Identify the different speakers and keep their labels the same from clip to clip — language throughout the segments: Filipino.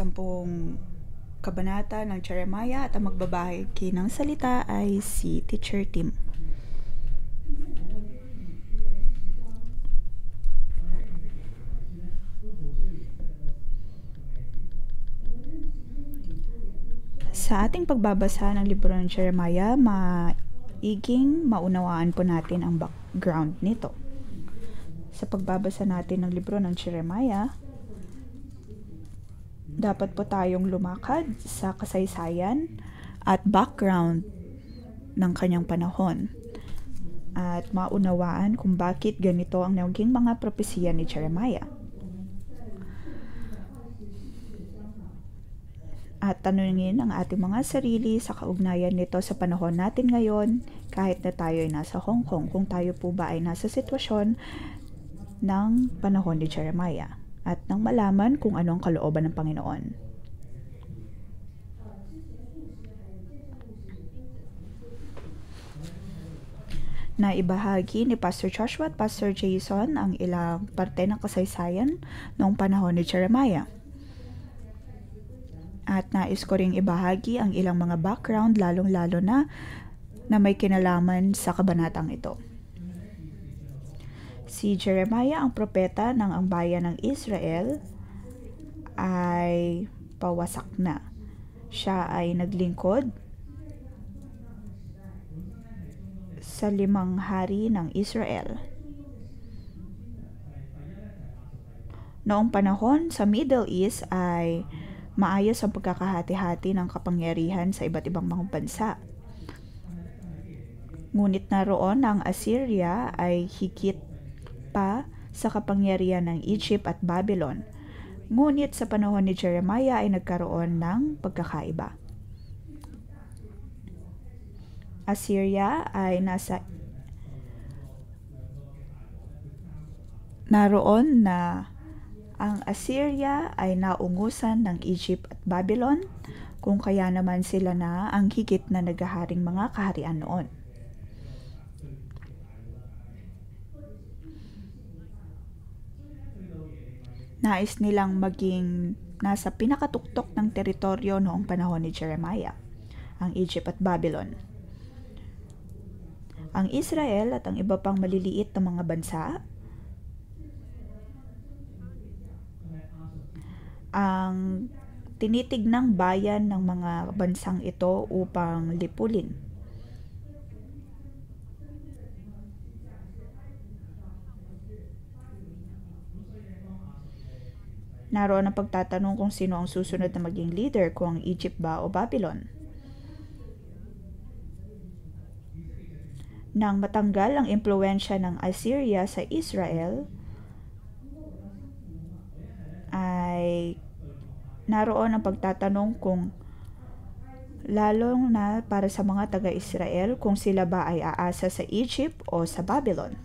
Speaker 1: 10 kabanata ng Jeremiah at ang magbabahagi ng salita ay si Teacher Tim. Sa ating pagbabasa ng libro ng Jeremiah, maiging maunawaan po natin ang background nito. Sa pagbabasa natin ng libro ng Jeremiah, dapat po tayong lumakad sa kasaysayan at background ng kanyang panahon at maunawaan kung bakit ganito ang naging mga propesiya ni Jeremiah. At tanungin ang ating mga sarili sa kaugnayan nito sa panahon natin ngayon, kahit na tayo ay nasa Hong Kong, kung tayo po ba ay nasa sitwasyon ng panahon ni Jeremiah, at nang malaman kung ano ang kalooban ng Panginoon. Naibahagi ni Pastor Joshua at Pastor Jason ang ilang parte ng kasaysayan noong panahon ni Jeremiah. At nais ko ring ibahagi ang ilang mga background, lalong-lalo na may kinalaman sa kabanatang ito. Si Jeremiah ang propeta ng ang bayan ng Israel ay pawasak na. Siya ay naglingkod sa 5 hari ng Israel. Noong panahon sa Middle East ay maayos ang pagkakahati-hati ng kapangyarihan sa iba't ibang mga bansa. Ngunit naroon ang Assyria ay higit pa sa kapangyarihan ng Egypt at Babylon. Ngunit sa panahon ni Jeremiah ay nagkaroon ng pagkakaiba. Assyria ay naroon na ang Assyria ay naungusan ng Egypt at Babylon, kung kaya naman sila na ang higit na naghaharing mga kaharian noon. Nais nilang maging nasa pinakatuktok ng teritoryo noong panahon ni Jeremiah, ang Egypt at Babylon. Ang Israel at ang iba pang maliliit na mga bansa ang tinitignang bayan ng mga bansang ito upang lipulin. Naroon ang pagtatanong kung sino ang susunod na maging leader, kung ang Egypt ba o Babylon. Nang matanggal ang impluwensya ng Assyria sa Israel, ay naroon ang pagtatanong kung lalong na para sa mga taga-Israel kung sila ba ay aasa sa Egypt o sa Babylon.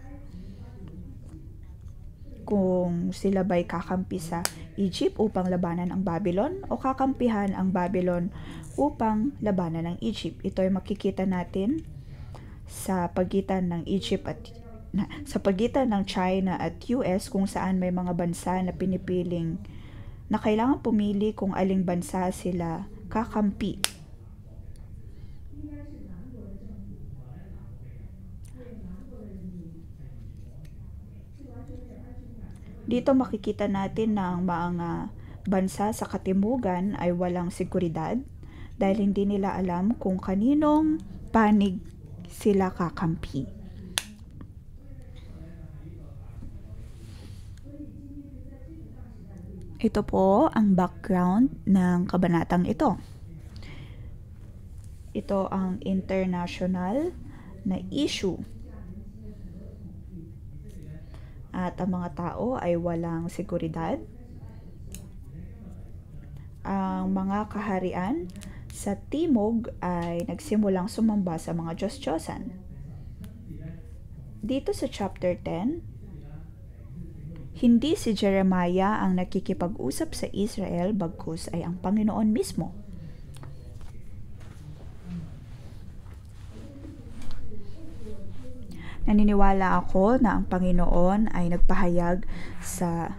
Speaker 1: Kung sila ba'y kakampi sa Egypt upang labanan ang Babylon o kakampihan ang Babylon upang labanan ang Egypt. Ito ay makikita natin sa pagitan ng sa pagitan ng China at US, kung saan may mga bansa na pinipiling na kailangan pumili kung aling bansa sila kakampi. Dito makikita natin na ang mga bansa sa katimugan ay walang seguridad dahil hindi nila alam kung kaninong panig sila kakampi. Ito po ang background ng kabanatang ito. Ito ang international na issue. At ang mga tao ay walang seguridad. Ang mga kaharian sa timog ay nagsimulang sumamba sa mga Diyos-Diyosan. Dito sa chapter 10, hindi si Jeremiah ang nakikipag-usap sa Israel, bagkus ay ang Panginoon mismo. Naniniwala ako na ang Panginoon ay nagpahayag sa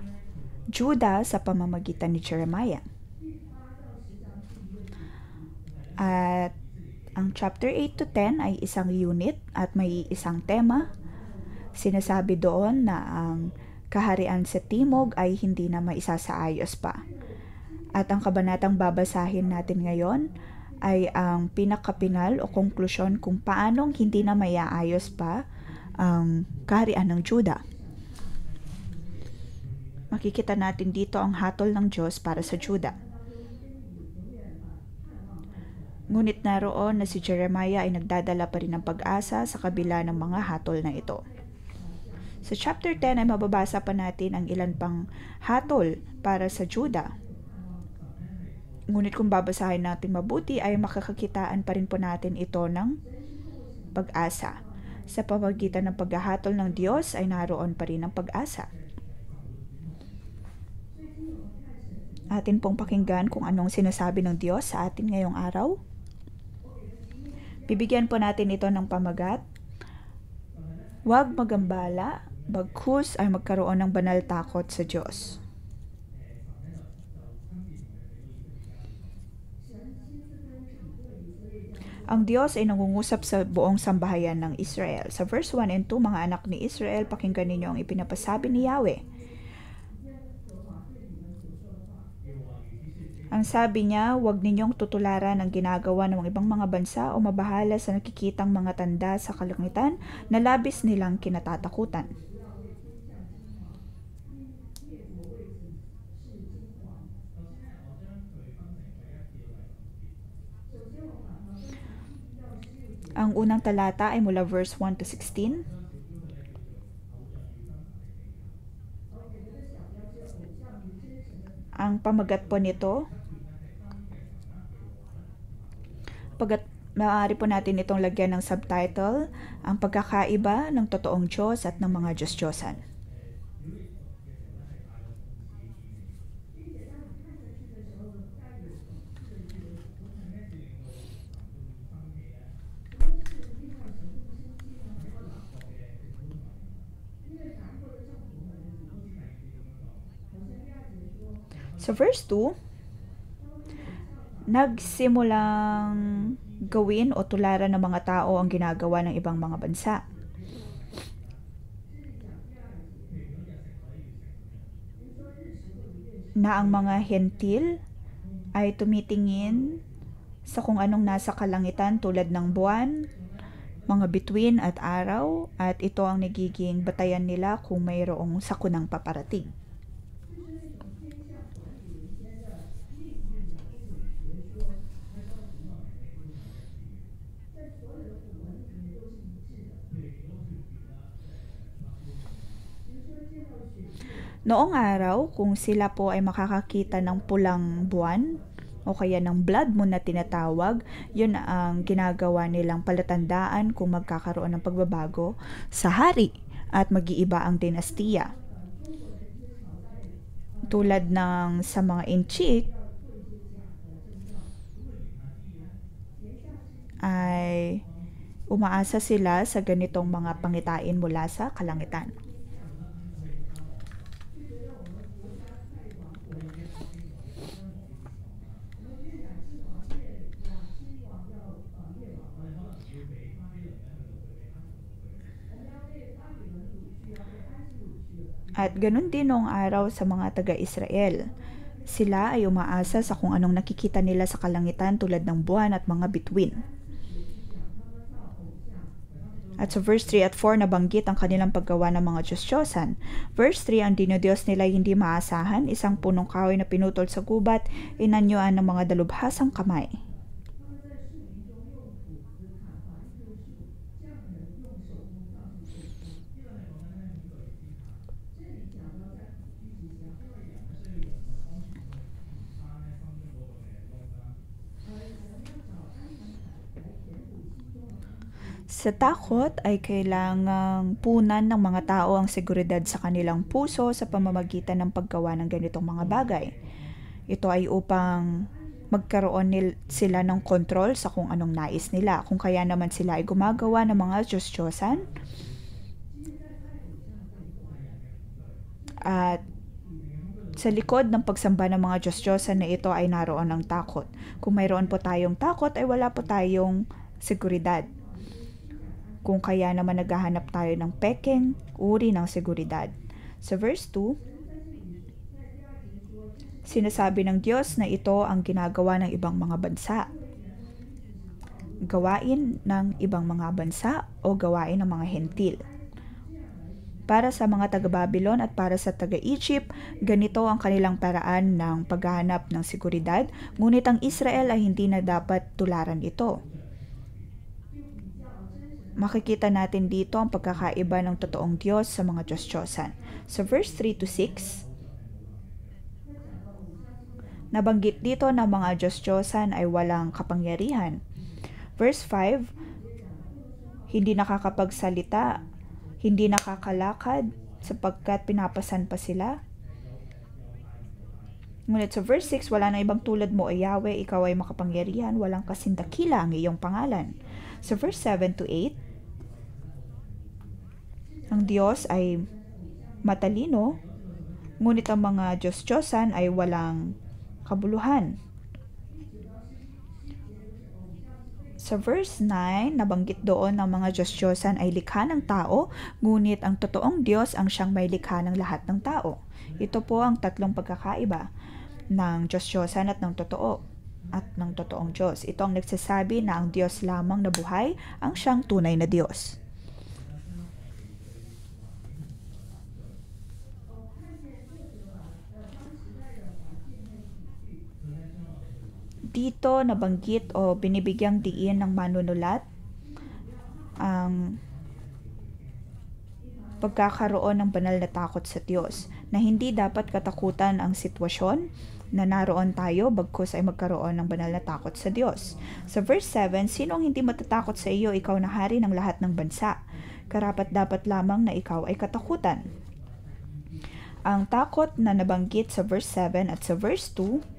Speaker 1: Judah sa pamamagitan ni Jeremiah. At ang chapter 8 to 10 ay isang unit at may isang tema. Sinasabi doon na ang kaharian sa Timog ay hindi na maisasaayos pa. At ang kabanatang babasahin natin ngayon ay ang pinakapinal o konklusyon kung paanong hindi na maiaayos pa ang kaharian ng Juda. Makikita natin dito ang hatol ng Diyos para sa Juda. Ngunit naroon na si Jeremiah ay nagdadala pa rin ng pag-asa sa kabila ng mga hatol na ito. Sa chapter 10 ay mababasa pa natin ang ilan pang hatol para sa Juda. Ngunit kung babasahin natin mabuti ay makakakitaan pa rin po natin ito ng pag-asa. Sa pamamagitan ng paghahatol ng Diyos ay naroon pa rin ang pag-asa. Atin pong pakinggan kung anong sinasabi ng Diyos sa atin ngayong araw. Bibigyan po natin ito ng pamagat. Huwag magambala, bagkus ay magkaroon ng banal takot sa Diyos. Ang Diyos ay nangungusap sa buong sambahayan ng Israel. Sa verse 1 and 2, mga anak ni Israel, pakinggan ninyo ang ipinapasabi ni Yahweh. Ang sabi niya, huwag ninyong tutularan ang ginagawa ng ibang mga bansa o mabahala sa nakikitang mga tanda sa kalangitan na labis nilang kinatatakutan. Ang unang talata ay mula verse 1 to 16. Ang pamagat po nito, maaari po natin itong lagyan ng subtitle, ang pagkakaiba ng totoong Diyos at ng mga Diyos-Diyosan. Sa verse 2, nagsimulang gawin o tularan ng mga tao ang ginagawa ng ibang mga bansa. Na ang mga hentil ay tumitingin sa kung anong nasa kalangitan tulad ng buwan, mga bituin at araw, at ito ang nagiging batayan nila kung mayroong sakunang paparating. Noong araw, kung sila po ay makakakita ng pulang buwan o kaya ng blood moon na tinatawag, yun ang ginagawa nilang palatandaan kung magkakaroon ng pagbabago sa hari at mag-iiba ang dinastiya. Tulad ng sa mga Inchik, ay umaasa sila sa ganitong mga pangitain mula sa kalangitan. At ganun din noong araw sa mga taga-Israel. Sila ay umaasa sa kung anong nakikita nila sa kalangitan tulad ng buwan at mga bituin. At sa verse 3 at 4, nabanggit ang kanilang paggawa ng mga Diyos-Diyosan. Verse 3, ang dinodiyos nila ay hindi maasahan, isang punong kahoy na pinutol sa gubat, inanyuan ng mga dalubhasang kamay. Sa takot ay kailangang punan ng mga tao ang seguridad sa kanilang puso sa pamamagitan ng paggawa ng ganitong mga bagay. Ito ay upang magkaroon sila ng kontrol sa kung anong nais nila. Kung kaya naman sila ay gumagawa ng mga Diyos-Diyosan at Sa likod ng pagsamba ng mga Diyos-Diyosan na ito ay naroon ang takot. Kung mayroon po tayong takot ay wala po tayong seguridad. Kung kaya naman naghahanap tayo ng pekeng uri ng seguridad. Sa verse 2, sinasabi ng Diyos na ito ang ginagawa ng ibang mga bansa. Gawain ng ibang mga bansa o gawain ng mga hentil. Para sa mga taga-Babylon at para sa taga-Egypt, ganito ang kanilang paraan ng paghahanap ng seguridad, ngunit ang Israel ay hindi na dapat tularan ito. Makikita natin dito ang pagkakaiba ng totoong Diyos sa mga Diyos-Diyosan. Sa verse 3-6, nabanggit dito na mga Diyos-Diyosan ay walang kapangyarihan. Verse 5, hindi nakakapagsalita, hindi nakakalakad sapagkat pinapasan pa sila. Ngunit sa verse 6, wala na ibang tulad mo, O Yahweh, ikaw ay makapangyarihan, walang kasindakila ang iyong pangalan. Sa verse 7-8, ang Diyos ay matalino, ngunit ang mga Diyos-Diyosan ay walang kabuluhan. Sa verse 9, nabanggit doon ng mga Diyos-Diyosan ay likha ng tao, ngunit ang totoong Diyos ang siyang may likha ng lahat ng tao. Ito po ang tatlong pagkakaiba ng Diyos-Diyosan at ng totoong Diyos. Ito ang nagsasabi na ang Diyos lamang na buhay ang siyang tunay na Diyos. Dito nabanggit o binibigyang diin ng manunulat ang pagkakaroon ng banal na takot sa Diyos, na hindi dapat katakutan ang sitwasyon na naroon tayo bagkus ay magkaroon ng banal na takot sa Diyos. Sa verse 7, sino ang hindi matatakot sa iyo, ikaw na hari ng lahat ng bansa? Karapat dapat lamang na ikaw ay katakutan. Ang takot na nabanggit sa verse 7 at sa verse 2,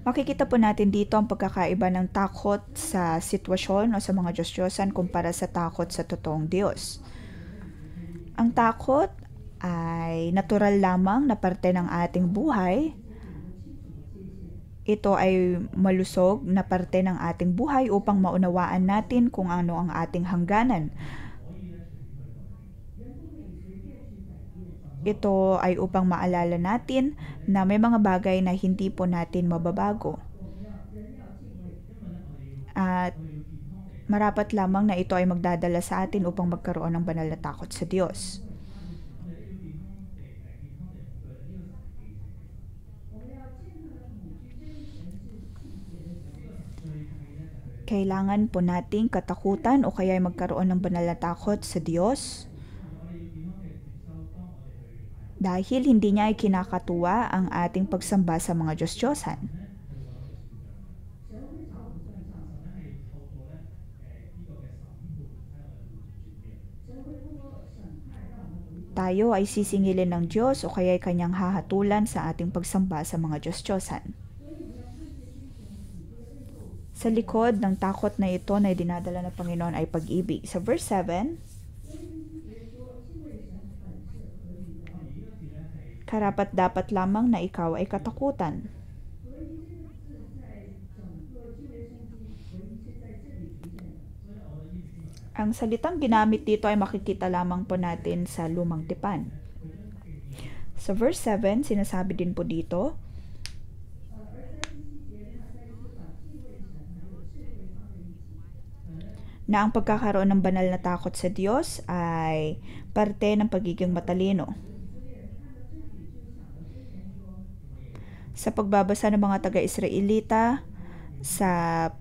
Speaker 1: makikita po natin dito ang pagkakaiba ng takot sa sitwasyon o sa mga Diyos-Diyosan kumpara sa takot sa totoong Diyos. Ang takot ay natural lamang na parte ng ating buhay. Ito ay malusog na parte ng ating buhay upang maunawaan natin kung ano ang ating hangganan. Ito ay upang maalala natin na may mga bagay na hindi po natin mababago. At marapat lamang na ito ay magdadala sa atin upang magkaroon ng banal na takot sa Diyos. Kailangan po nating katakutan o kaya ay magkaroon ng banal na takot sa Diyos dahil hindi niya ay kinakatuwa ang ating pagsamba sa mga Diyos-Diyosan. Tayo ay sisingilin ng Diyos o kaya ay kanyang hahatulan sa ating pagsamba sa mga Diyos-Diyosan. Sa likod ng takot na ito na dinadala ng Panginoon ay pag-ibig. Sa verse 7, karapat dapat lamang na ikaw ay katakutan. Ang salitang ginamit dito ay makikita lamang po natin sa Lumang Tipan. Sa verse 7, sinasabi din po dito, na ang pagkakaroon ng banal na takot sa Diyos ay parte ng pagiging matalino. Sa pagbabasa ng mga taga-Israelita, sa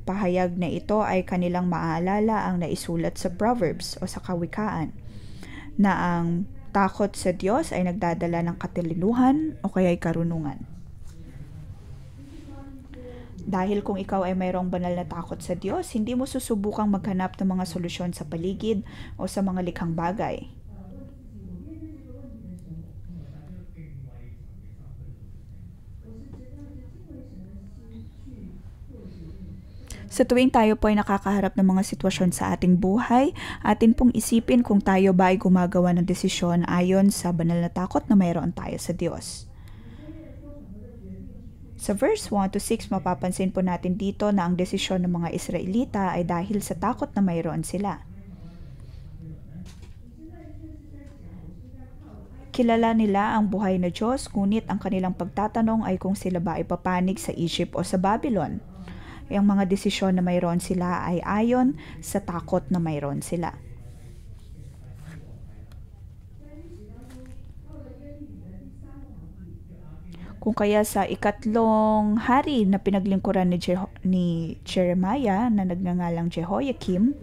Speaker 1: pahayag na ito ay kanilang maaalala ang naisulat sa Proverbs o sa Kawikaan, na ang takot sa Diyos ay nagdadala ng katalinuhan o kaya'y karunungan. Dahil kung ikaw ay mayroong banal na takot sa Diyos, hindi mo susubukang maghanap ng mga solusyon sa paligid o sa mga likhang bagay. Sa tuwing tayo po ay nakakaharap ng mga sitwasyon sa ating buhay, atin pong isipin kung tayo ba ay gumagawa ng desisyon ayon sa banal na takot na mayroon tayo sa Diyos. Sa verse 1 to 6, mapapansin po natin dito na ang desisyon ng mga Israelita ay dahil sa takot na mayroon sila. Kilala nila ang buhay na Diyos, ngunit ang kanilang pagtatanong ay kung sila ba ay papanig sa Egypt o sa Babylon. Ang mga desisyon na mayroon sila ay ayon sa takot na mayroon sila. Kung kaya sa ikatlong hari na pinaglingkuran ni Jeremiah na nagngangalang Jehoiakim,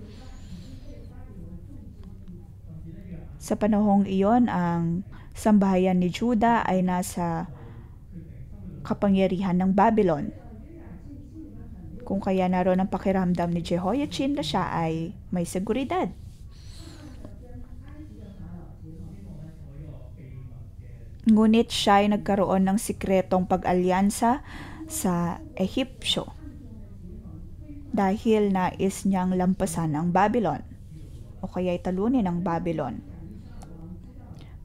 Speaker 1: sa panahong iyon ang sambahayan ni Juda ay nasa kapangyarihan ng Babylon. Kung kaya naroon ang pakiramdam ni Jehoiachin na siya ay may seguridad. Ngunit siya ay nagkaroon ng sikretong pag-alyansa sa Ehipsyo dahil nais niyang lampasan ang Babylon o kaya talunin ang Babylon.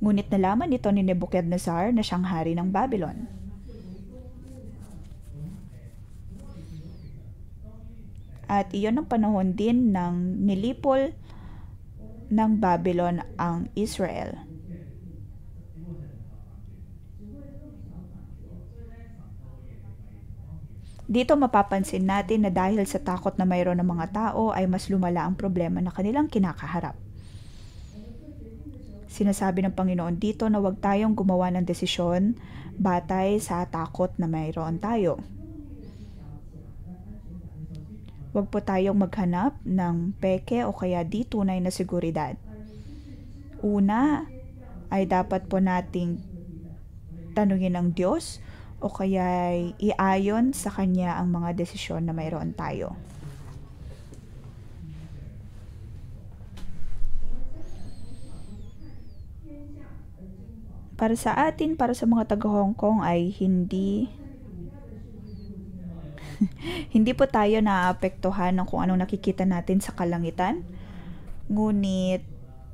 Speaker 1: Ngunit nalaman nito ni Nebuchadnezzar na siyang hari ng Babylon. At iyon ang panahon din ng nilipol ng Babylon ang Israel. Dito mapapansin natin na dahil sa takot na mayroon ng mga tao ay mas lumala ang problema na kanilang kinakaharap. Sinasabi ng Panginoon dito na huwag tayong gumawa ng desisyon batay sa takot na mayroon tayo. Huwag po tayong maghanap ng peke o kaya di tunay na seguridad. Una ay dapat po nating tanungin ng Diyos o kaya iayon sa Kanya ang mga desisyon na mayroon tayo. Para sa atin, para sa mga taga-Hong Kong ay hindi po tayo naaapektuhan ng kung anong nakikita natin sa kalangitan. Ngunit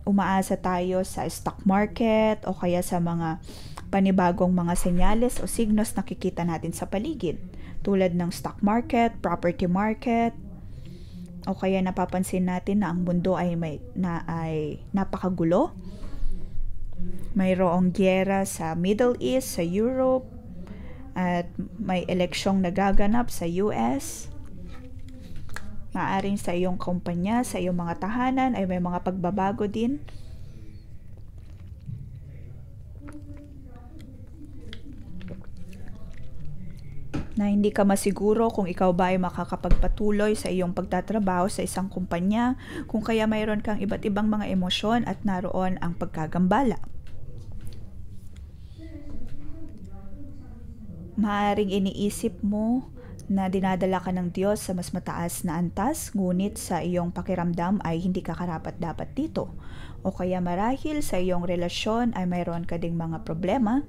Speaker 1: umaasa tayo sa stock market o kaya sa mga panibagong mga senyales o signos nakikita natin sa paligid. Tulad ng stock market, property market, o kaya napapansin natin na ang mundo ay napakagulo. Mayroong gyera sa Middle East, sa Europe, at may eleksyong nagaganap sa US. Maaring sa iyong kumpanya, sa iyong mga tahanan ay may mga pagbabago din. Na hindi ka masiguro kung ikaw ba ay makakapagpatuloy sa iyong pagtatrabaho sa isang kumpanya, kung kaya mayroon kang iba't ibang mga emosyon at naroon ang pagkagambala. Maaring iniisip mo na dinadala ka ng Diyos sa mas mataas na antas, ngunit sa iyong pakiramdam ay hindi ka karapat-dapat dito. O kaya marahil sa iyong relasyon ay mayroon ka ding mga problema.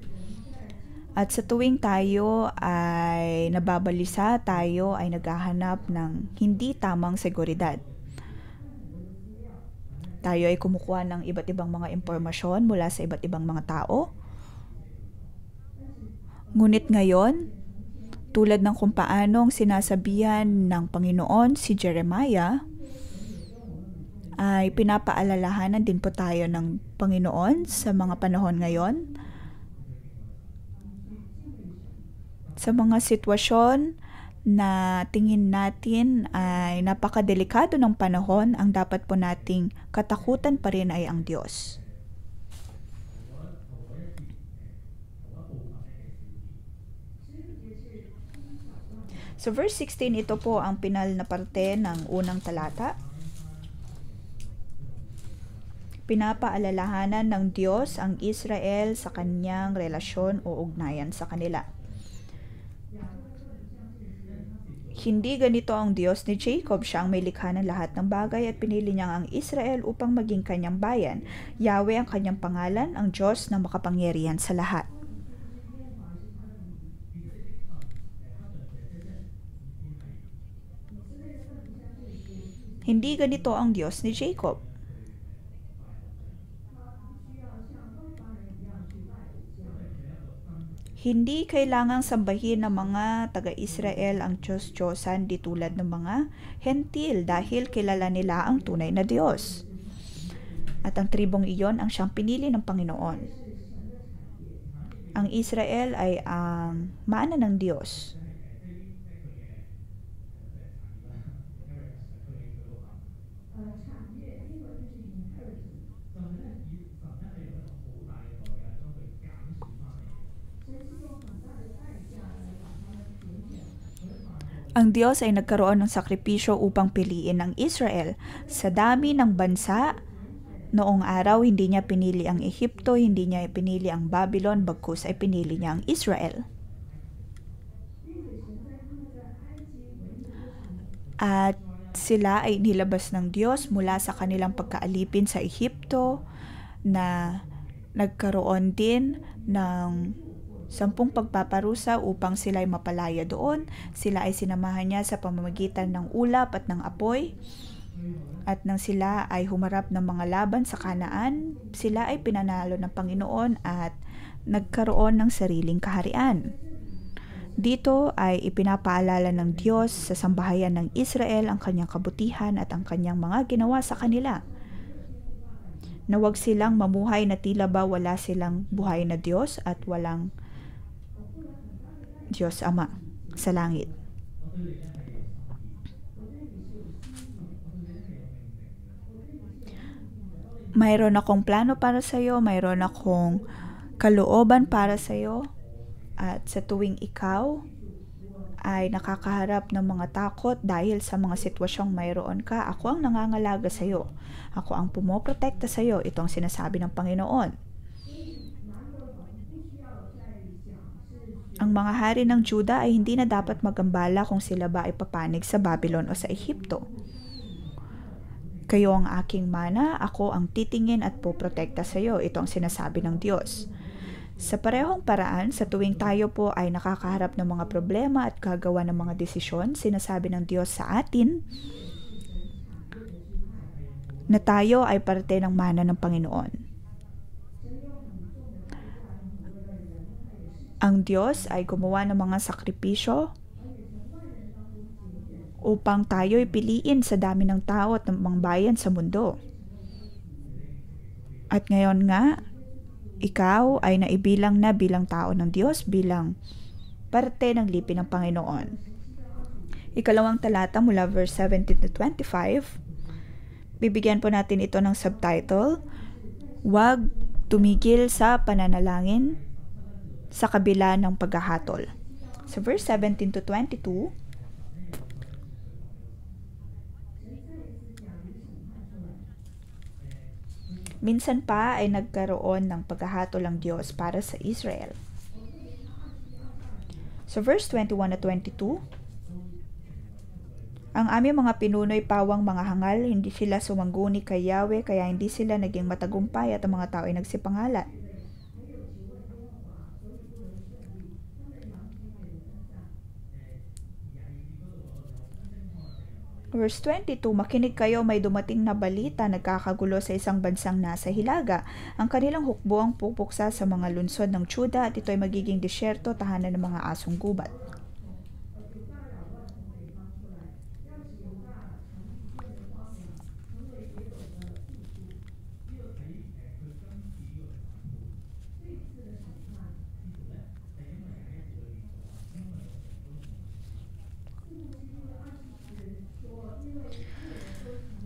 Speaker 1: At sa tuwing tayo ay nababalisa, tayo ay naghahanap ng hindi tamang seguridad. Tayo ay kumukuha ng iba't ibang mga impormasyon mula sa iba't ibang mga tao. Ngunit ngayon, tulad ng kung paanong sinasabihan ng Panginoon si Jeremiah, ay pinapaalalahanan din po tayo ng Panginoon sa mga panahon ngayon. Sa mga sitwasyon na tingin natin ay napakadelikado ng panahon, ang dapat po nating katakutan pa rin ay ang Diyos. So verse 16, ito po ang pinal na parte ng unang talata. Pinapaalalahanan ng Diyos ang Israel sa kanyang relasyon o ugnayan sa kanila. Hindi ganito ang Diyos ni Jacob, siya ang may likha ng lahat ng bagay at pinili niya ang Israel upang maging kanyang bayan. Yahweh ang kanyang pangalan, ang Diyos na makapangyarihan sa lahat. Hindi ganito ang Diyos ni Jacob. Hindi kailangang sambahin ng mga taga-Israel ang Diyos-Diyosan di tulad ng mga hentil dahil kilala nila ang tunay na Diyos. At ang tribong iyon ang siyang pinili ng Panginoon. Ang Israel ay ang mana ng Diyos. Ang Diyos ay nagkaroon ng sakripisyo upang piliin ang Israel. Sa dami ng bansa, noong araw hindi niya pinili ang Ehipto, hindi niya pinili ang Babylon, bagkus ay pinili niya ang Israel. At sila ay nilabas ng Diyos mula sa kanilang pagkaalipin sa Ehipto na nagkaroon din ng 10 pagpaparusa upang sila ay mapalaya doon. Sila ay sinamahan niya sa pamamagitan ng ulap at ng apoy. At nang sila ay humarap ng mga laban sa Kanaan, sila ay pinanalo ng Panginoon at nagkaroon ng sariling kaharian. Dito ay ipinapaalala ng Diyos sa sambahayan ng Israel ang kanyang kabutihan at ang kanyang mga ginawa sa kanila. Na huwag silang mamuhay na tila ba wala silang buhay na Diyos at walang Diyos Ama sa langit. Mayroon akong plano para sa iyo, mayroon akong kalooban para sa iyo, at sa tuwing ikaw ay nakakaharap ng mga takot dahil sa mga sitwasyong mayroon ka, ako ang nangangalaga sa iyo. Ako ang pumoprotekta sa iyo. Ito ang sinasabi ng Panginoon. Ang mga hari ng Juda ay hindi na dapat magambala kung sila ba ay papanig sa Babylon o sa Ehipto. Kayo ang aking mana, ako ang titingin at poprotekta sa iyo. Ito ang sinasabi ng Diyos. Sa parehong paraan, sa tuwing tayo po ay nakakaharap ng mga problema at gagawa ng mga desisyon, sinasabi ng Diyos sa atin na tayo ay parte ng mana ng Panginoon. Ang Diyos ay gumawa ng mga sakripisyo upang tayo ay piliin sa dami ng tao at ng mga bayan sa mundo. At ngayon nga, ikaw ay naibilang na bilang tao ng Diyos, bilang parte ng lipi ng Panginoon. Ikalawang talata mula verse 17 to 25. Bibigyan po natin ito ng subtitle, Huwag tumigil sa pananalangin sa kabila ng paghahatol. So verse 17 to 22, minsan pa ay nagkaroon ng paghahatol ang Diyos para sa Israel. So verse 21 at 22, ang aming mga pinuno'y pawang mga hangal, hindi sila sumangguni kay Yahweh, kaya hindi sila naging matagumpay at ang mga tao ay nagsipangalat. Verse 22, makinig kayo, may dumating na balita, nagkakagulo sa isang bansang nasa hilaga. Ang kanilang hukbo ang pupuksa sa mga lungsod ng Juda at ito ay magiging disyerto, tahanan ng mga asong gubat.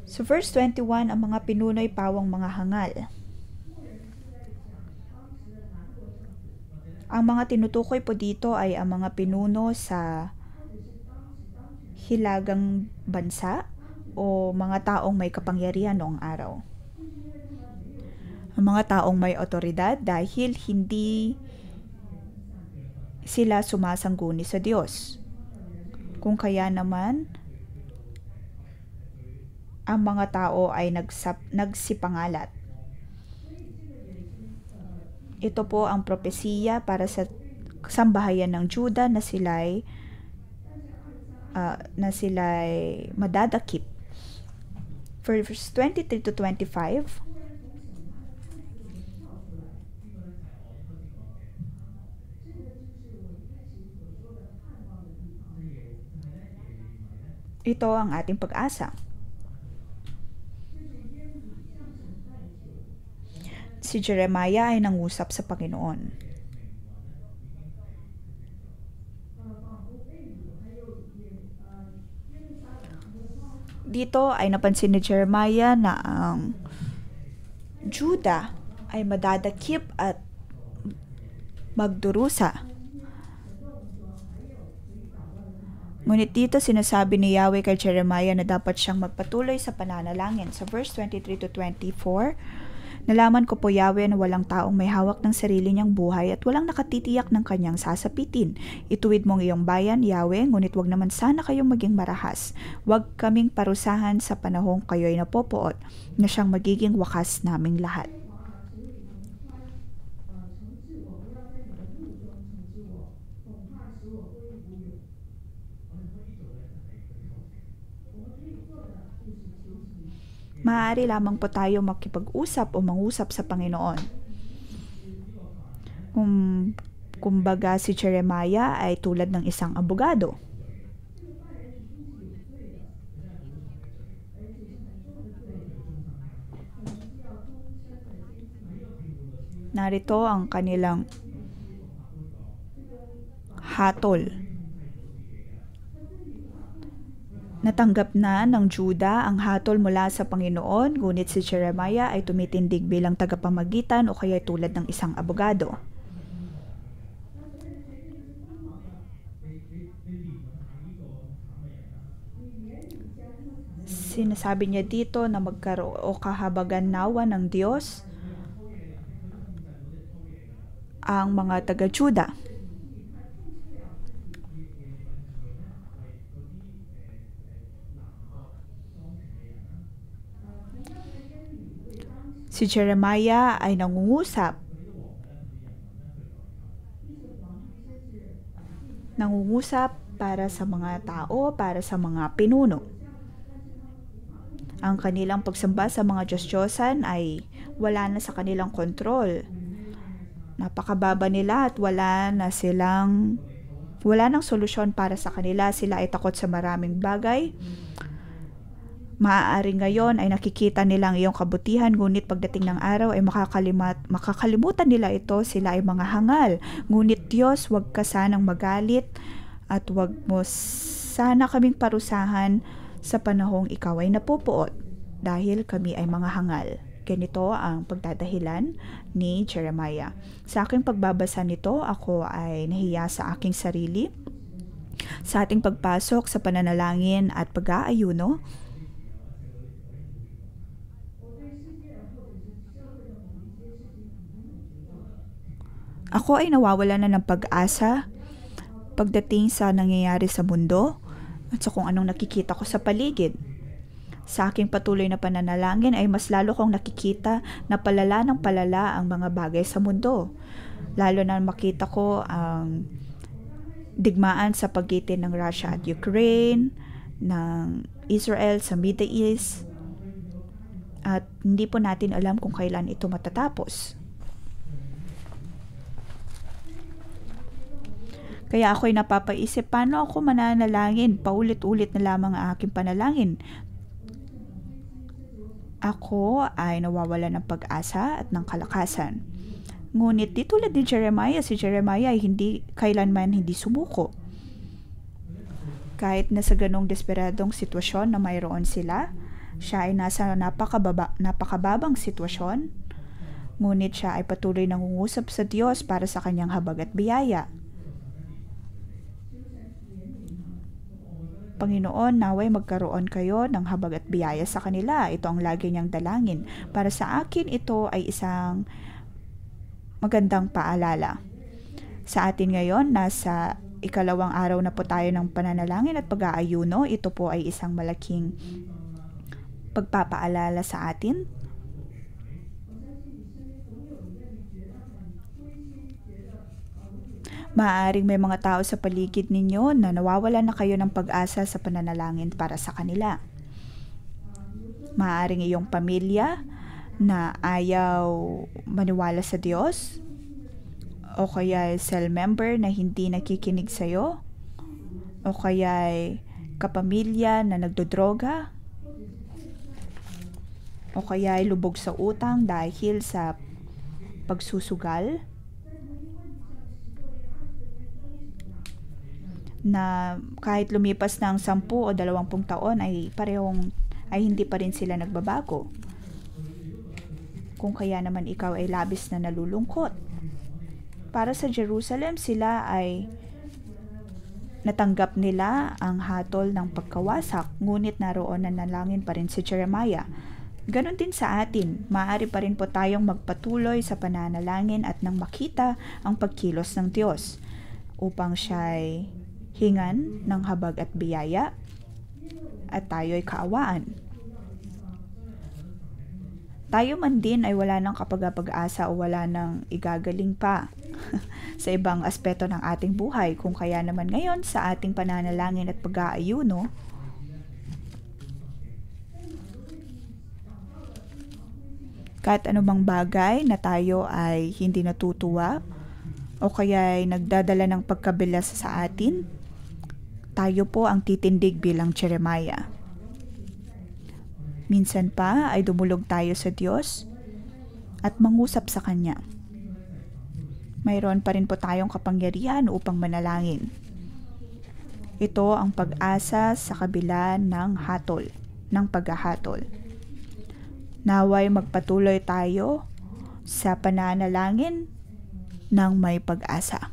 Speaker 1: So verse 21, ang mga pinuno'y pawang mga hangal. Ang mga tinutukoy po dito ay ang mga pinuno sa hilagang bansa o mga taong may kapangyarihan noong araw. Ang mga taong may otoridad dahil hindi sila sumasangguni sa Diyos. Kung kaya naman, ang mga tao ay nagsipangalat. Ito po ang propesiya para sa sambahayan ng Juda na sila'y madadakip. verse 23 to 25. Ito ang ating pag-asa. Si Jeremiah ay nangusap sa Panginoon. Dito ay napansin ni Jeremiah na ang Judah ay madadakip at magdurusa. Ngunit dito sinasabi ni Yahweh kay Jeremiah na dapat siyang magpatuloy sa pananalangin. Sa verse 23 to 24, nalaman ko po, Yahweh, na walang taong may hawak ng sarili niyang buhay at walang nakatitiyak ng kanyang sasapitin. Ituwid mong iyong bayan, Yahweh, ngunit wag naman sana kayong maging marahas. Wag kaming parusahan sa panahong kayo'y napopoot, na siyang magiging wakas naming lahat. Maaari lamang po tayo makipag-usap o mangusap sa Panginoon. Kumbaga si Jeremiah ay tulad ng isang abogado. Narito ang kanilang hatol. Natanggap na ng Judah ang hatol mula sa Panginoon, ngunit si Jeremiah ay tumitindig bilang tagapamagitan o kaya tulad ng isang abogado. Sinasabi niya dito na magkaroon o kahabagan nawa ng Diyos ang mga taga-Judah. Si Jeremiah ay nangungusap para sa mga tao, para sa mga pinuno. Ang kanilang pagsamba sa mga Diyos-Diyosan ay wala na sa kanilang kontrol. Napakababa nila at wala nang solusyon para sa kanila. Sila ay takot sa maraming bagay. Maaari ngayon ay nakikita nilang iyong kabutihan, ngunit pagdating ng araw ay makakalimutan nila ito. Sila ay mga hangal. Ngunit Diyos, huwag ka sanang magalit at huwag mo sana kaming parusahan sa panahong ikaw ay napupuot, dahil kami ay mga hangal. Ganito ang pagdadahilan ni Jeremiah. Sa aking pagbabasa nito, ako ay nahiya sa aking sarili. Sa ating pagpasok sa pananalangin at pag-aayuno, ako ay nawawala na ng pag-asa pagdating sa nangyayari sa mundo at sa kung anong nakikita ko sa paligid. Sa aking patuloy na pananalangin ay mas lalo kong nakikita na palala ng palala ang mga bagay sa mundo. Lalo na makita ko ang digmaan sa pagitan ng Russia at Ukraine, ng Israel sa Middle East, at hindi po natin alam kung kailan ito matatapos. Kaya ako'y napapaisip, paano ako mananalangin? Paulit-ulit na lamang ang aking panalangin. Ako ay nawawala ng pag-asa at ng kalakasan. Ngunit di tulad ni Jeremiah, si Jeremiah ay kailanman hindi sumuko. Kahit na sa ganong desperadong sitwasyon na mayroon sila, siya ay nasa napakababang sitwasyon, ngunit siya ay patuloy nangungusap sa Diyos para sa kanyang habag at biyaya. Panginoon, naway magkaroon kayo ng habag at biyaya sa kanila. Ito ang lagi niyang dalangin. Para sa akin, ito ay isang magandang paalala. Sa atin ngayon, nasa ikalawang araw na po tayo ng pananalangin at pag-aayuno. Ito po ay isang malaking pagpapaalala sa atin. Maaaring may mga tao sa paligid ninyo na nawawalan na kayo ng pag-asa sa pananalangin para sa kanila. Maaaring iyong pamilya na ayaw maniwala sa Diyos, o kaya cell member na hindi nakikinig sa'yo, o kaya kapamilya na nagdodroga, o kaya lubog sa utang dahil sa pagsusugal, na kahit lumipas ng 10 o 20 taon ay hindi pa rin sila nagbabago. Kung kaya naman ikaw ay labis na nalulungkot. Para sa Jerusalem, sila ay natanggap nila ang hatol ng pagkawasak, ngunit naroon na nalangin pa rin si Jeremiah. Ganon din sa atin, maaari pa rin po tayong magpatuloy sa pananalangin at nang makita ang pagkilos ng Diyos upang siya'y hingan ng habag at biyaya at tayo'y kaawaan. Tayo man din ay wala ng kapag-asa o wala ng igagaling pa sa ibang aspeto ng ating buhay. Kung kaya naman ngayon sa ating pananalangin at pag-aayuno, kahit anumang bagay na tayo ay hindi natutuwa o kaya ay nagdadala ng pagkabilas sa atin, tayo po ang titindig bilang Jeremiah. Minsan pa ay dumulog tayo sa Diyos at mangusap sa Kanya. Mayroon pa rin po tayong kapangyarihan upang manalangin. Ito ang pag-asa sa kabila ng hatol, ng paghahatol. Naway magpatuloy tayo sa pananalangin ng may pag-asa.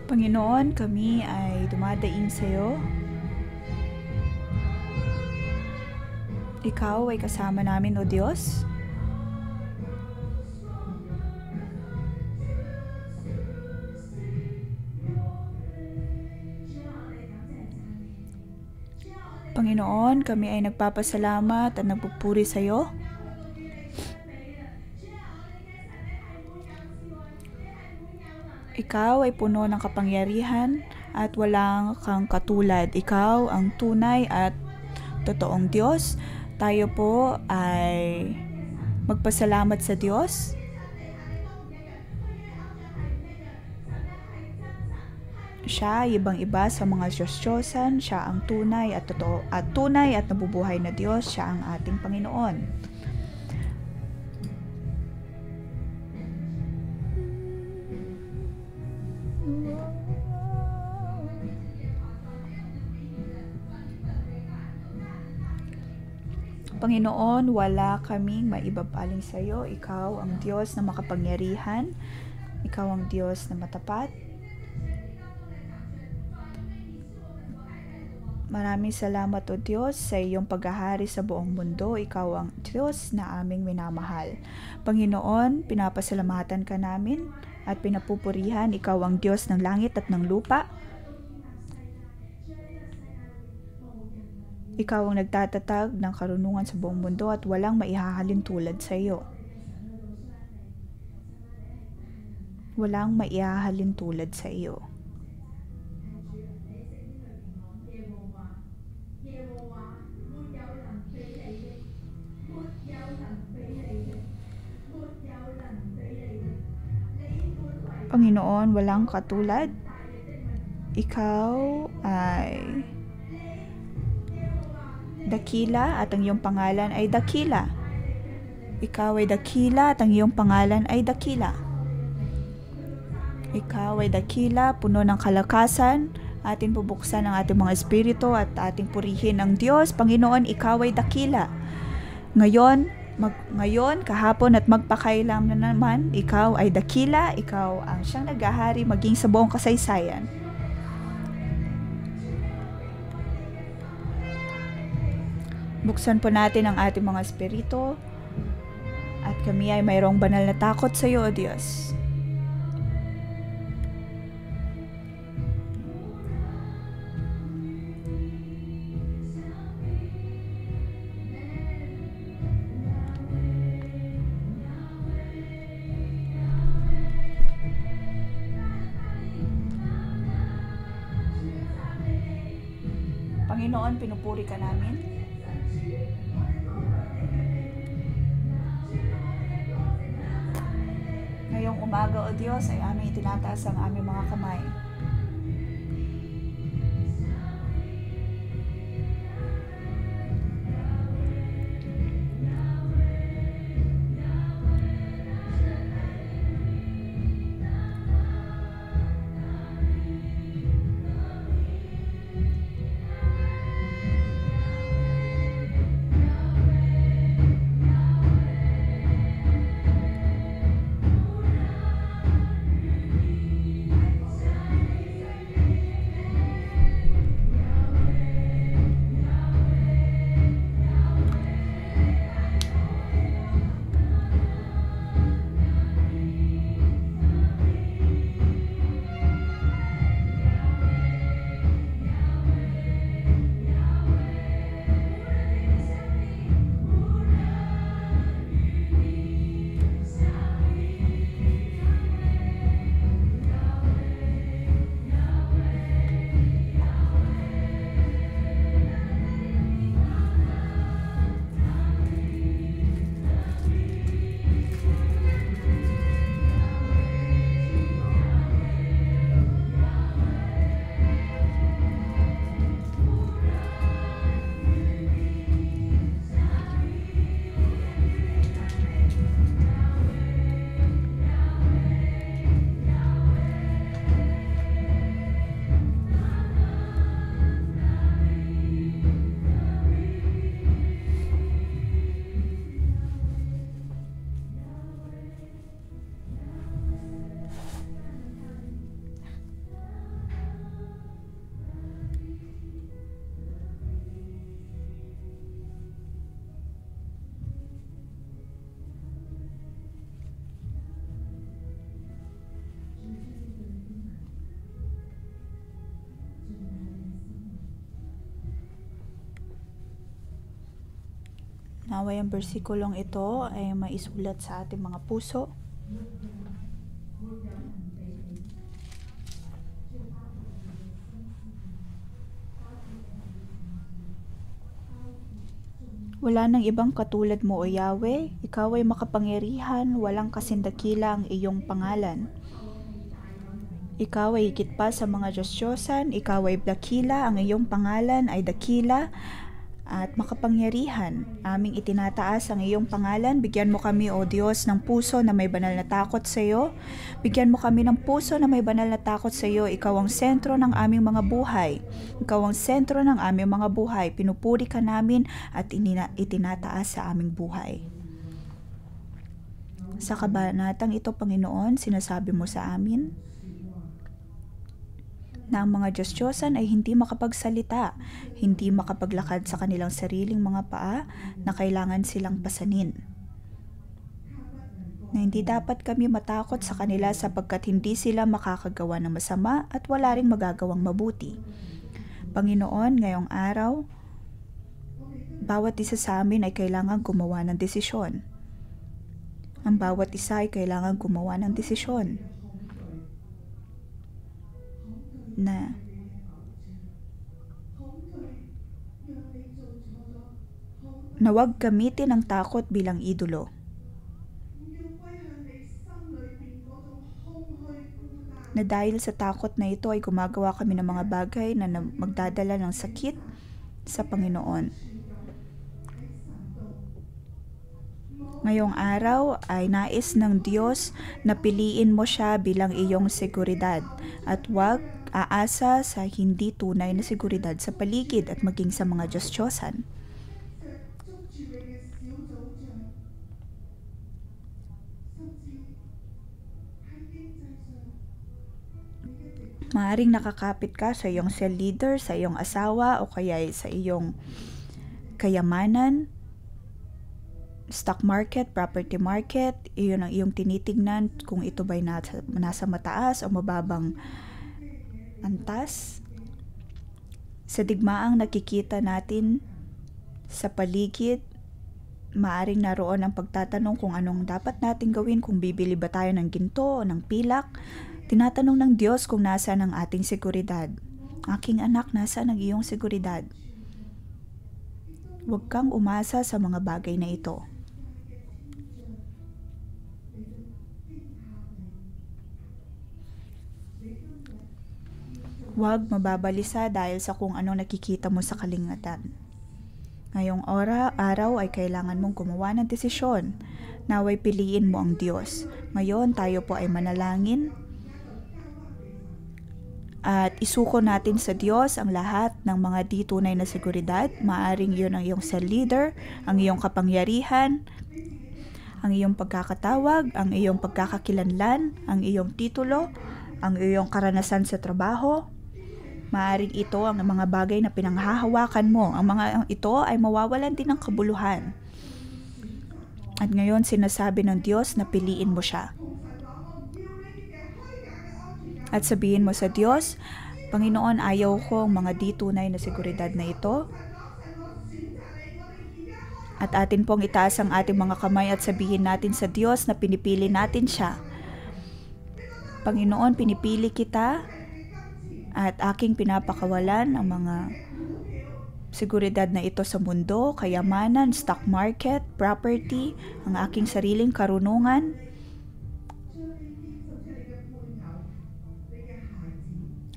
Speaker 1: Panginoon, kami ay dumadaing sa iyo. Ikaw ay kasama namin, O Diyos. Panginoon, kami ay nagpapasalamat at nagpupuri sa iyo. Ikaw ay puno ng kapangyarihan at walang kang katulad. Ikaw ang tunay at totoong Diyos. Tayo po ay magpasalamat sa Diyos. Siya ay ibang-iba sa mga Diyos-Diyosan. Siya ang tunay at totoo at tunay at nabubuhay na Diyos. Siya ang ating Panginoon. Panginoon, wala kaming maibabaling sa iyo. Ikaw ang Diyos na makapangyarihan. Ikaw ang Diyos na matapat. Maraming salamat, O Diyos, sa iyong paghahari sa buong mundo. Ikaw ang Diyos na aming minamahal. Panginoon, pinapasalamatan ka namin at pinapupurihan. Ikaw ang Diyos ng langit at ng lupa. Ikaw ang nagtatatag ng karunungan sa buong mundo at walang maihahalin tulad sa iyo. Walang maihahalin tulad sa iyo. Panginoon, walang katulad. Ikaw ay dakila at ang iyong pangalan ay dakila. Ikaw ay dakila at ang iyong pangalan ay dakila. Ikaw ay dakila, puno ng kalakasan. Atin bubuksan ang ating mga espiritu at ating purihin ang Diyos. Panginoon, ikaw ay dakila. Ngayon, kahapon at magpakailan na naman, ikaw ay dakila. Ikaw ang siyang naghahari maging sa buong kasaysayan. Buksan po natin ang ating mga espiritu at kami ay mayroong banal na takot sa iyo, O Diyos. Panginoon, pinupuri ka namin. Ngayong umaga, O Diyos, ay aming itinataas ang aming mga kamay. Naway ang bersikulong ito ay maisulat sa ating mga puso. Wala nang ibang katulad mo, O Yahweh. Ikaw ay makapangyarihan, walang kasindakila ang iyong pangalan. Ikaw ay higit pa sa mga Diyos-Diyosan, ikaw ay dakila, ang iyong pangalan ay dakila at makapangyarihan. Aming itinataas ang iyong pangalan. Bigyan mo kami, O Diyos, ng puso na may banal na takot sa iyo. Bigyan mo kami ng puso na may banal na takot sa iyo. Ikaw ang sentro ng aming mga buhay. Ikaw ang sentro ng aming mga buhay. Pinupuri ka namin at itinataas sa aming buhay. Sa kabanatang ito, Panginoon, sinasabi mo sa amin na ang mga Diyos-Diyosan ay hindi makapagsalita, hindi makapaglakad sa kanilang sariling mga paa na kailangan silang pasanin. Na hindi dapat kami matakot sa kanila sapagkat hindi sila makakagawa ng masama at wala ring magagawang mabuti. Panginoon, ngayong araw, bawat isa sa amin ay kailangan gumawa ng desisyon. Ang bawat isa ay kailangan gumawa ng desisyon na huwag gamitin ang takot bilang idolo. Na dahil sa takot na ito ay gumagawa kami ng mga bagay na magdadala ng sakit sa Panginoon. Ngayong araw ay nais ng Diyos na piliin mo siya bilang iyong seguridad at huwag aasa sa hindi tunay na seguridad sa paligid at maging sa mga Diyos-Diyosan. Maaring nakakapit ka sa iyong cell leader, sa iyong asawa o kaya sa iyong kayamanan, stock market, property market, iyon ang iyong tinitingnan kung ito ba'y nasa mataas o mababang antas. Sa digmaang nakikita natin sa paligid, maaring naroon ang pagtatanong kung anong dapat nating gawin, kung bibili ba tayo ng ginto o ng pilak. Tinatanong ng Diyos kung nasaan ang ating seguridad. Aking anak, nasaan ang iyong seguridad? Huwag kang umasa sa mga bagay na ito. Huwag mababalisa dahil sa kung anong nakikita mo sa kalingatan. Ngayong araw ay kailangan mong gumawa ng desisyon. Naway piliin mo ang Diyos. Ngayon tayo po ay manalangin at isuko natin sa Diyos ang lahat ng mga di tunay na seguridad. Maaring yun ang iyong cell leader, ang iyong kapangyarihan, ang iyong pagkakatawag, ang iyong pagkakakilanlan, ang iyong titulo, ang iyong karanasan sa trabaho. Maaring ito ang mga bagay na pinanghahawakan mo. Ang mga ito ay mawawalan din ng kabuluhan. At ngayon sinasabi ng Diyos na piliin mo siya. At sabihin mo sa Diyos, Panginoon, ayaw ko ang mga di tunay na seguridad na ito. At atin pong itaas ang ating mga kamay at sabihin natin sa Diyos na pinipili natin siya. Panginoon, pinipili kita at aking pinapakawalan ang mga seguridad na ito sa mundo, kayamanan, stock market, property, ang aking sariling karunungan,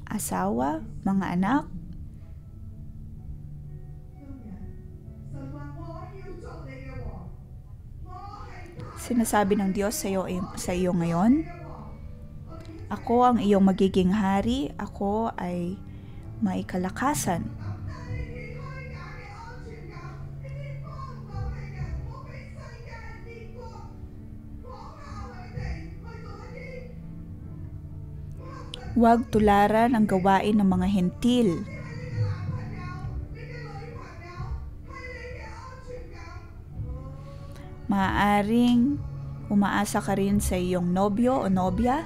Speaker 1: asawa, mga anak. Sinasabi ng Diyos sa iyo ngayon, ako ang iyong magiging hari, ako ay may kalakasan. Huwag tularan ang gawain ng mga hentil. Maaaring umaasa ka rin sa iyong nobyo o nobya.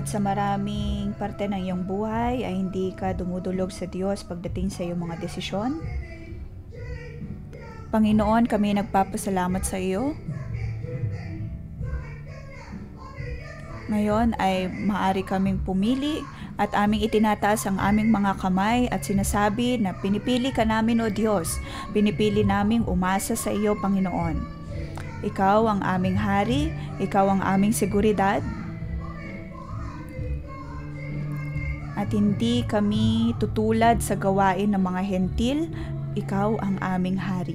Speaker 1: At sa maraming parte ng iyong buhay ay hindi ka dumudulog sa Diyos pagdating sa iyong mga desisyon. Panginoon, kami nagpapasalamat sa iyo. Ngayon ay maaari kaming pumili at aming itinataas ang aming mga kamay at sinasabi na pinipili ka namin o Diyos. Pinipili naming umasa sa iyo, Panginoon. Ikaw ang aming hari, ikaw ang aming seguridad. At hindi kami tutulad sa gawain ng mga hentil, ikaw ang aming hari.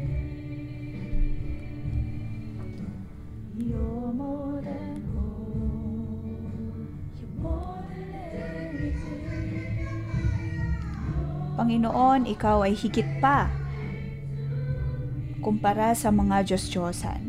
Speaker 1: Panginoon, ikaw ay higit pa kumpara sa mga Diyos-Diyosan.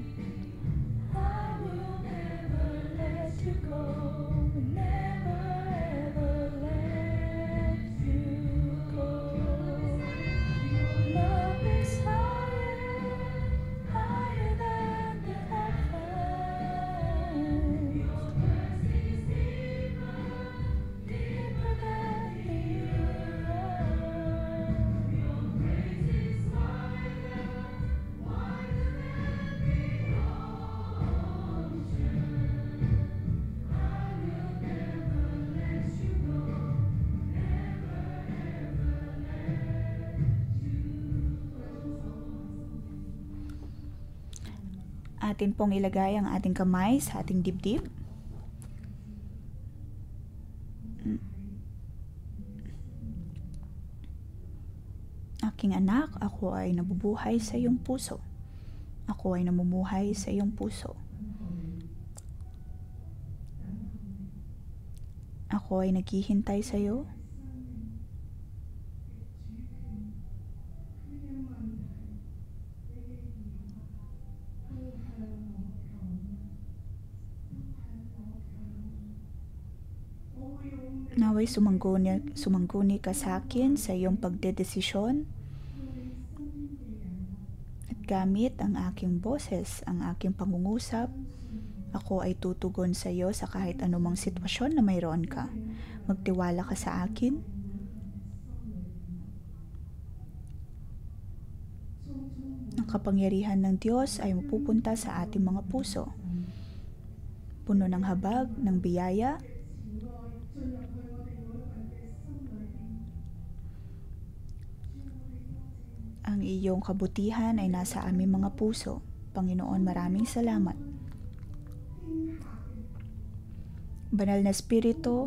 Speaker 1: Atin pong ilagay ang ating kamay sa ating dibdib. Aking anak, ako ay nabubuhay sa iyong puso. Ako ay namumuhay sa iyong puso. Ako ay naghihintay sa iyo. Naway sumangguni ka sa akin sa iyong pagdedesisyon at gamit ang aking boses, ang aking pangungusap, ako ay tutugon sa iyo sa kahit anumang sitwasyon na mayroon ka. Magtiwala ka sa akin. Ang kapangyarihan ng Diyos ay mapupunta sa ating mga puso. Puno ng habag, ng biyaya, ang iyong kabutihan ay nasa aming mga puso. Panginoon, maraming salamat. Banal na Espiritu,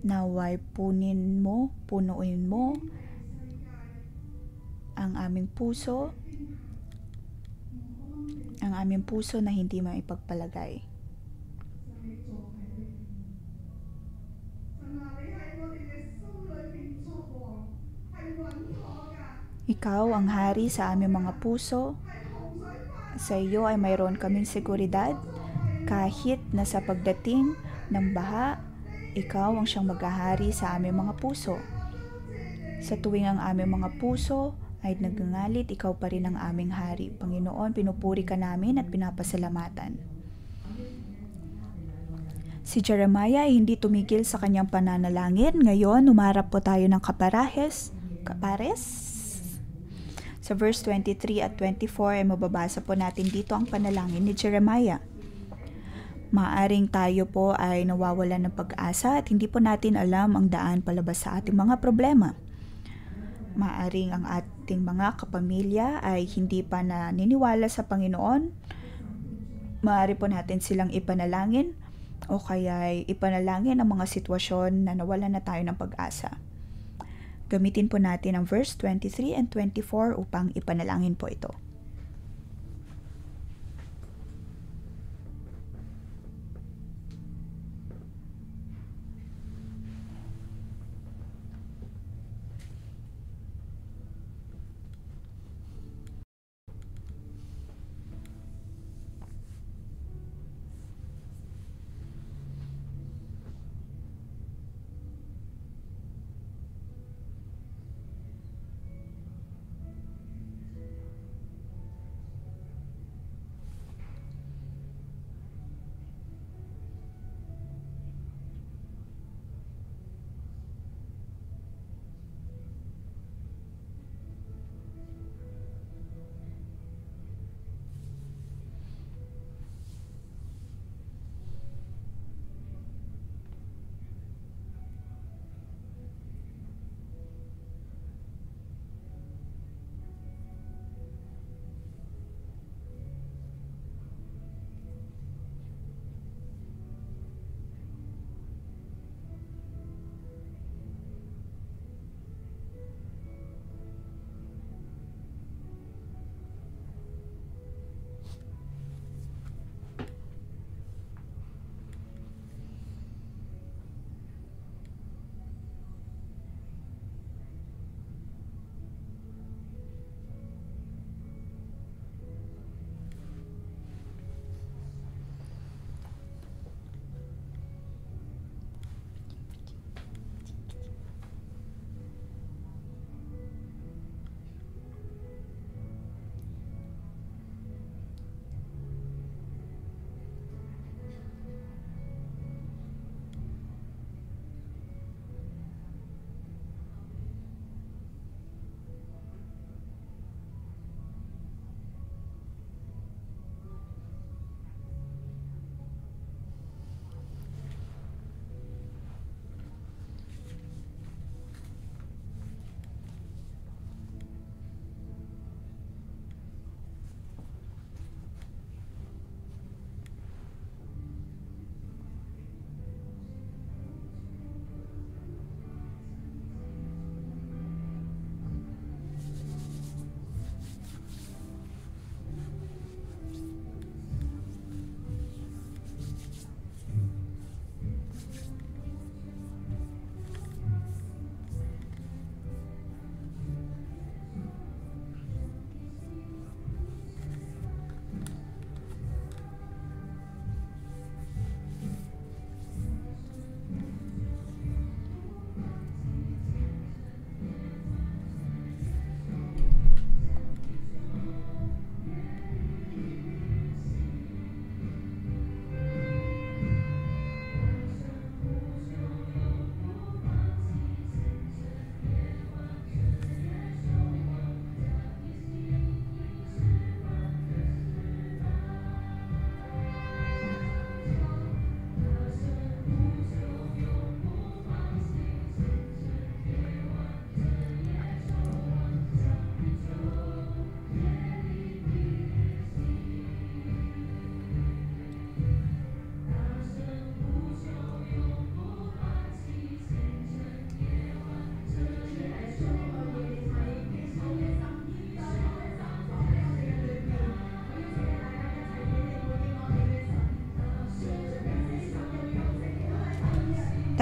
Speaker 1: naway punuin mo ang aming puso na hindi maipagpalagay. Ikaw ang hari sa aming mga puso. Sa iyo ay mayroon kaming seguridad. Kahit na sa pagdating ng baha, ikaw ang siyang maghahari sa aming mga puso. Sa tuwing ang aming mga puso ay nagngangalit, ikaw pa rin ang aming hari. Panginoon, pinupuri ka namin at pinapasalamatan. Si Jeremiah ay hindi tumigil sa kanyang pananalangin. Ngayon, umarap po tayo ng kapares. Sa verse 23 at 24 ay mababasa po natin dito ang panalangin ni Jeremiah. Maaring tayo po ay nawawalan ng pag-asa at hindi po natin alam ang daan palabas sa ating mga problema. Maaring ang ating mga kapamilya ay hindi pa naniniwala sa Panginoon. Maaari po natin silang ipanalangin o kaya ay ipanalangin ang mga sitwasyon na nawalan na tayo ng pag-asa. Gamitin po natin ang verse 23 and 24 upang ipanalangin po ito.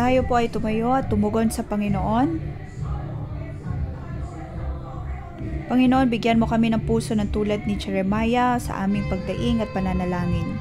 Speaker 1: Tayo po ay tumayo at tumugon sa Panginoon. Panginoon, bigyan mo kami ng puso ng tulad ni Jeremiah sa aming pagdaing at pananalangin.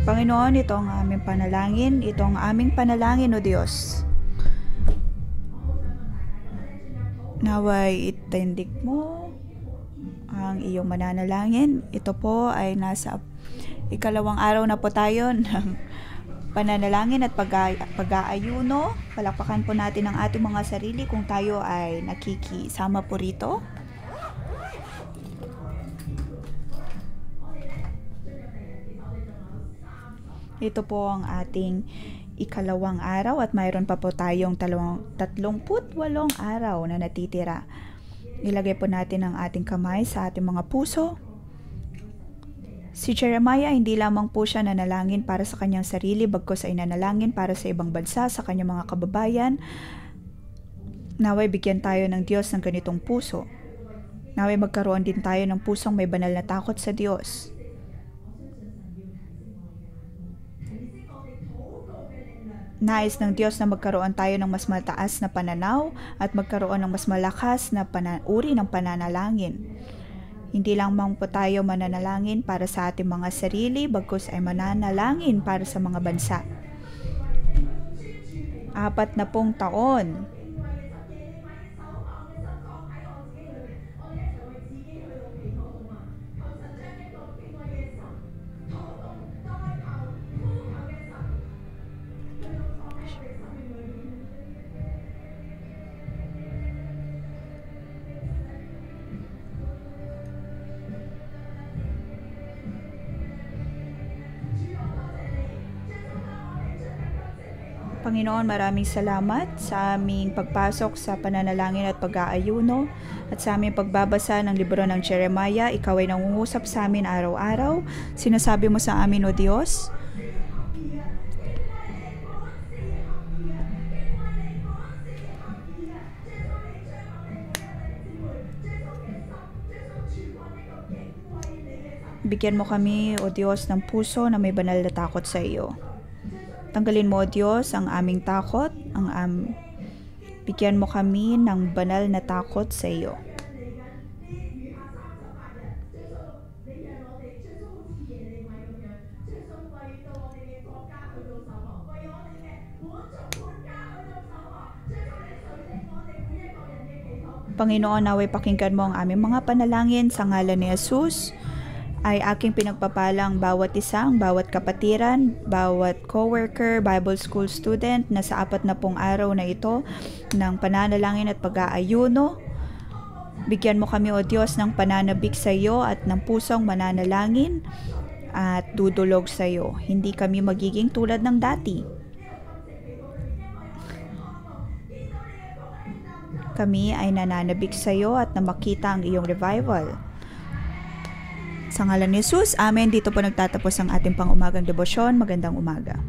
Speaker 1: Panginoon, ito ang aming panalangin. Ito ang aming panalangin, O Diyos. Naway itindig mo ang iyong mananalangin. Ito po ay nasa ikalawang araw na po tayo ng pananalangin at pag-aayuno. Palakpakan po natin ang ating mga sarili kung tayo ay nakikisama po rito. Ito po ang ating ikalawang araw at mayroon pa po tayong 38 araw na natitira. Ilagay po natin ang ating kamay sa ating mga puso. Si Jeremiah, hindi lamang po siya nanalangin para sa kanyang sarili, bagkus ay nanalangin para sa ibang bansa, sa kanyang mga kababayan. Naway bigyan tayo ng Diyos ng ganitong puso. Naway magkaroon din tayo ng pusong may banal na takot sa Diyos. Nais ng Diyos na magkaroon tayo ng mas mataas na pananaw at magkaroon ng mas malakas na uri ng pananalangin. Hindi lamang po tayo mananalangin para sa ating mga sarili, bagkus ay mananalangin para sa mga bansa. 40 taon. Panginoon, maraming salamat sa aming pagpasok sa pananalangin at pag-aayuno at sa aming pagbabasa ng libro ng Jeremiah. Ikaw ay nangungusap sa amin araw-araw. Sinasabi mo sa amin, O Diyos, bigyan mo kami, O Diyos, ng puso na may banal na takot sa iyo. Tanggalin mo, O Diyos, ang aming takot, bigyan mo kami ng banal na takot sa iyo. Panginoon, naway pakinggan mo ang aming mga panalangin sa ngalan ni Jesus. Ay aking pinagpapalang bawat isang, bawat kapatiran, bawat coworker, Bible school student na sa 40 araw na ito ng pananalangin at pag-aayuno. Bigyan mo kami, O Diyos, ng pananabik sa iyo at ng pusong mananalangin at dudulog sa iyo. Hindi kami magiging tulad ng dati. Kami ay nananabik sa iyo at na makita ang iyong revival. Sa ngalan ni Jesus, Amen. Dito po nagtatapos ang ating pang-umagang debosyon. Magandang umaga.